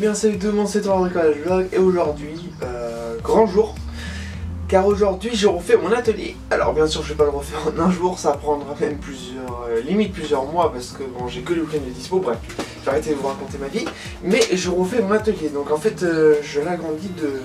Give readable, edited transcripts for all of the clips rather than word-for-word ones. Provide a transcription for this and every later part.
bien salut tout le monde, c'est toi Bricolage Vlog et aujourd'hui, grand jour. Car aujourd'hui je refais mon atelier. Alors bien sûr je vais pas le refaire en un jour, ça prendra même limite plusieurs mois parce que bon j'ai que le week-end de dispo, bref. J'ai arrêté de vous raconter ma vie. Mais je refais mon atelier, donc en fait je l'agrandis de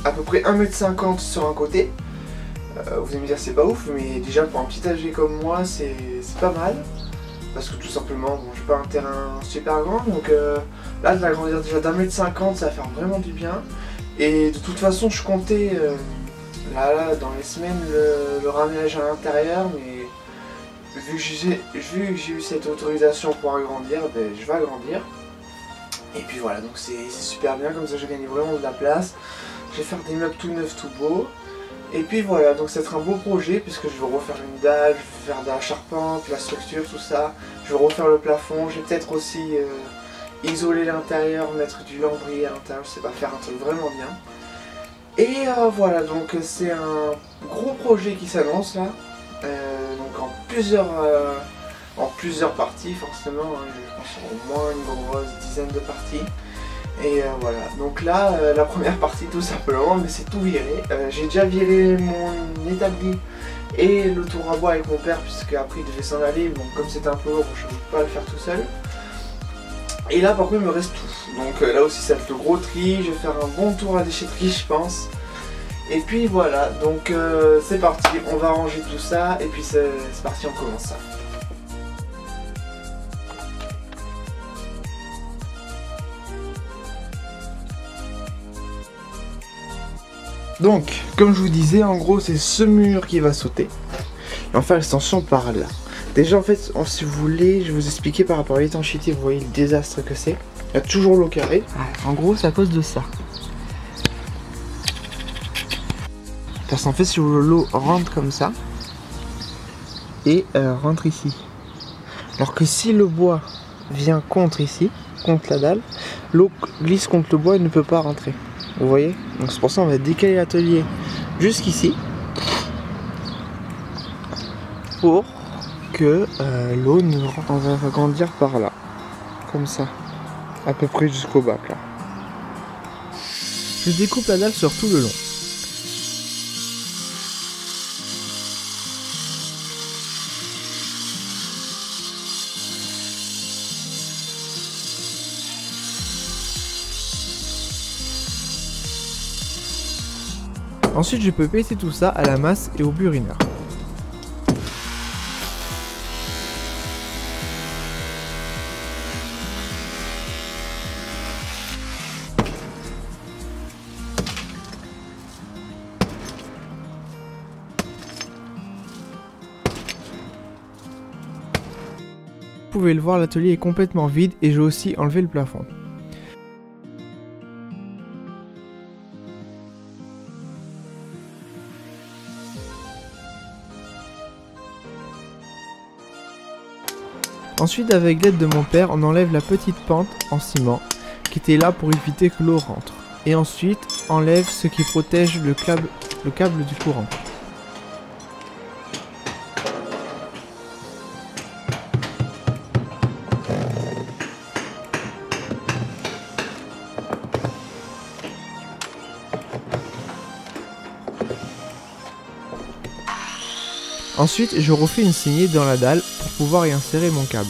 à peu près 1,50 m sur un côté. Vous allez me dire c'est pas ouf, mais déjà pour un petit atelier comme moi c'est pas mal. Parce que tout simplement, bon, j'ai pas un terrain super grand, donc là de l'agrandir déjà d'1,50 m, ça va faire vraiment du bien. Et de toute façon, je comptais là dans les semaines le ramenage à l'intérieur, mais vu que j'ai eu cette autorisation pour agrandir, ben, je vais agrandir. Et puis voilà, donc c'est super bien, comme ça je gagne vraiment de la place. Je vais faire des meubles tout neufs, tout beaux. Et puis voilà, donc ça va être un beau projet puisque je vais refaire une dalle, je vais faire de la charpente, la structure, tout ça. Je vais refaire le plafond, je vais peut-être aussi isoler l'intérieur, mettre du lambris à l'intérieur, je sais pas, faire un truc vraiment bien. Et voilà, donc c'est un gros projet qui s'annonce là, donc en plusieurs parties forcément, hein, je pense au moins une grosse dizaine de parties. Et voilà, donc là, la première partie tout simplement, mais c'est tout viré. J'ai déjà viré mon établi et le tour à bois avec mon père, puisque après il devait s'en aller, donc comme c'est un peu lourd, je ne peux pas le faire tout seul. Et là par contre il me reste tout, donc là aussi ça va être le gros tri, je vais faire un bon tour à déchetterie je pense. Et puis voilà, donc c'est parti, on va ranger tout ça, et puis c'est parti, on commence ça. Donc, comme je vous disais, en gros, c'est ce mur qui va sauter. Et on va faire l'extension par là. Déjà, en fait, si vous voulez, je vais vous expliquer par rapport à l'étanchéité, vous voyez le désastre que c'est. Il y a toujours l'eau carrée. En gros, c'est à cause de ça. Parce qu'en fait, si l'eau rentre comme ça, et rentre ici. Alors que si le bois vient contre ici, contre la dalle, l'eau glisse contre le bois et ne peut pas rentrer. Vous voyez? Donc c'est pour ça on va décaler l'atelier jusqu'ici pour que l'eau ne rentre. On va agrandir par là, comme ça, à peu près jusqu'au bac là. Je découpe la dalle sur tout le long. Ensuite, je peux péter tout ça à la masse et au burineur. Vous pouvez le voir, l'atelier est complètement vide et j'ai aussi enlevé le plafond. Ensuite, avec l'aide de mon père, on enlève la petite pente en ciment qui était là pour éviter que l'eau rentre. Et ensuite, enlève ce qui protège le câble du courant. Ensuite, je refais une saignée dans la dalle pour pouvoir y insérer mon câble.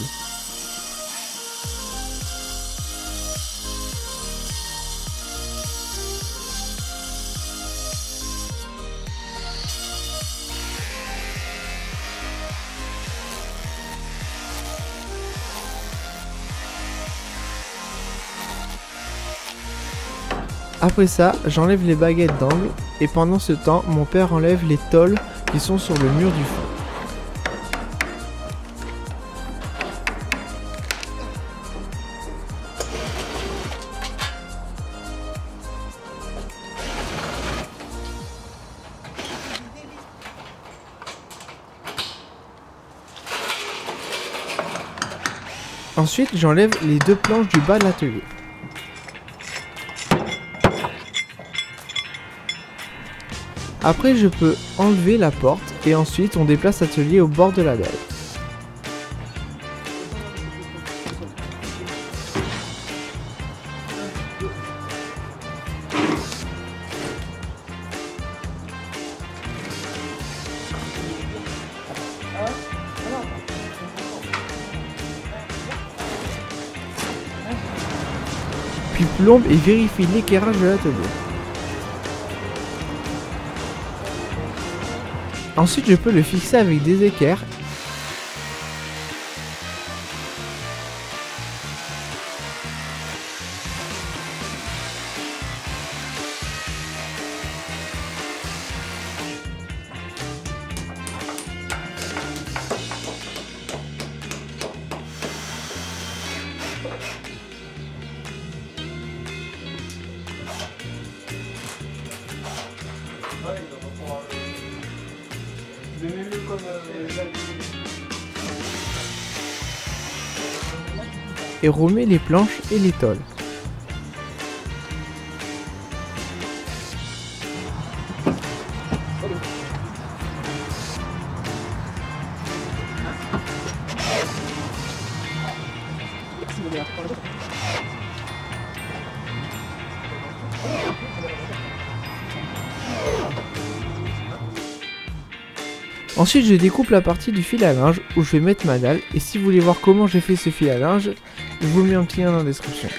Après ça, j'enlève les baguettes d'angle et pendant ce temps, mon père enlève les tôles qui sont sur le mur du fond. Ensuite, j'enlève les deux planches du bas de l'atelier. Après, je peux enlever la porte et ensuite on déplace l'atelier au bord de la dalle. puis plombe et vérifie l'équerrage de l'atelier. Ensuite, je peux le fixer avec des équerres. Et remet les planches et les tôles. Ensuite, je découpe la partie du fil à linge où je vais mettre ma dalle, et si vous voulez voir comment j'ai fait ce fil à linge, je vous mets un petit lien dans la description.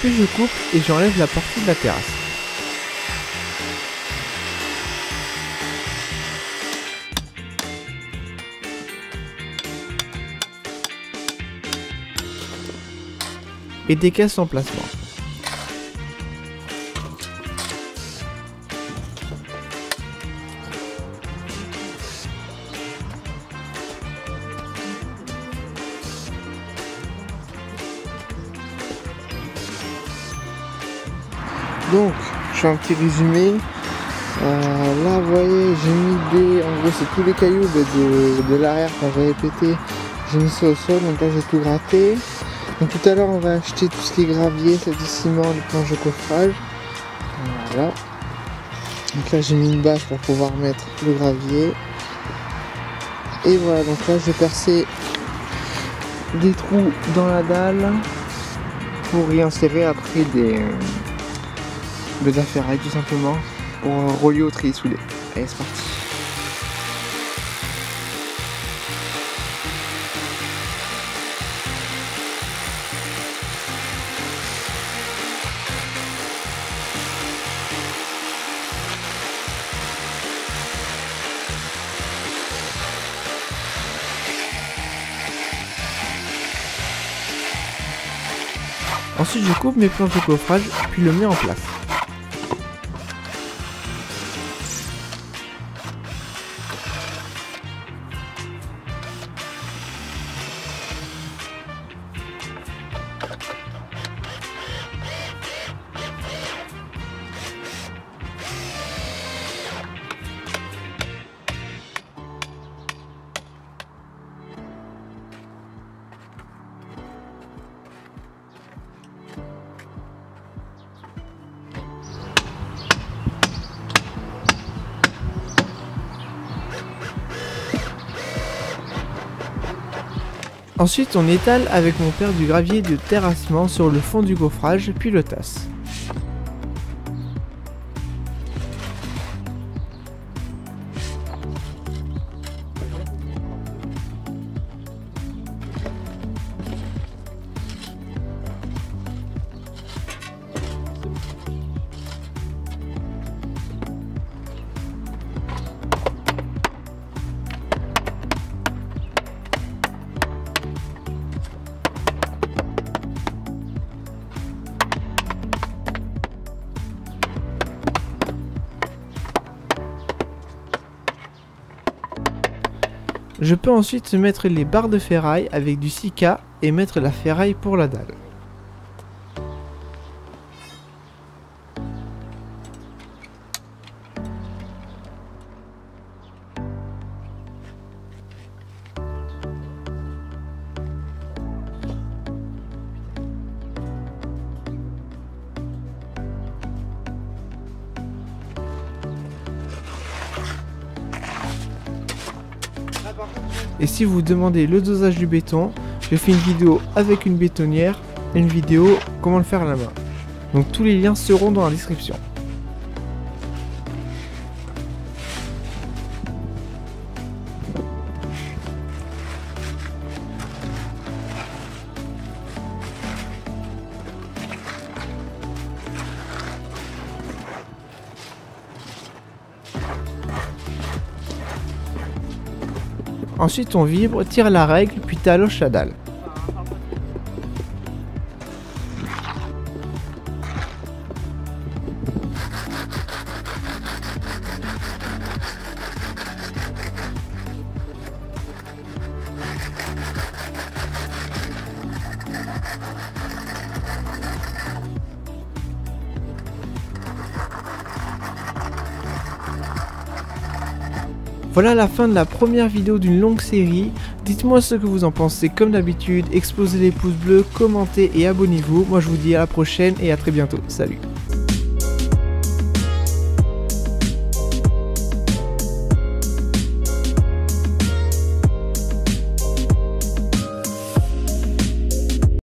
Puis je coupe et j'enlève la partie de la terrasse. Et décasse l'emplacement. Donc, je fais un petit résumé. Là, vous voyez, j'ai mis en gros, c'est tous les cailloux de l'arrière quand j'avais pété. J'ai mis ça au sol, donc là j'ai tout gratté. Donc tout à l'heure, on va acheter tout ce qui est gravier, c'est du ciment, des planches de coffrage. Voilà. Donc là, j'ai mis une bâche pour pouvoir mettre le gravier. Et voilà, donc là, je vais percer des trous dans la dalle pour y insérer après de la ferraille tout simplement pour relier au treillis soudé. Allez, c'est parti. Ensuite, je coupe mes planches de coffrage, puis le mets en place. Ensuite, on étale avec mon père du gravier de terrassement sur le fond du gaufrage, puis le tasse. Je peux ensuite mettre les barres de ferraille avec du Sika et mettre la ferraille pour la dalle. Et si vous demandez le dosage du béton, je fais une vidéo avec une bétonnière et une vidéo comment le faire à la main. Donc tous les liens seront dans la description. Ensuite on vibre, tire la règle, puis taloche la dalle. Voilà la fin de la première vidéo d'une longue série. Dites-moi ce que vous en pensez comme d'habitude, explosez les pouces bleus, commentez et abonnez-vous. Moi je vous dis à la prochaine et à très bientôt. Salut!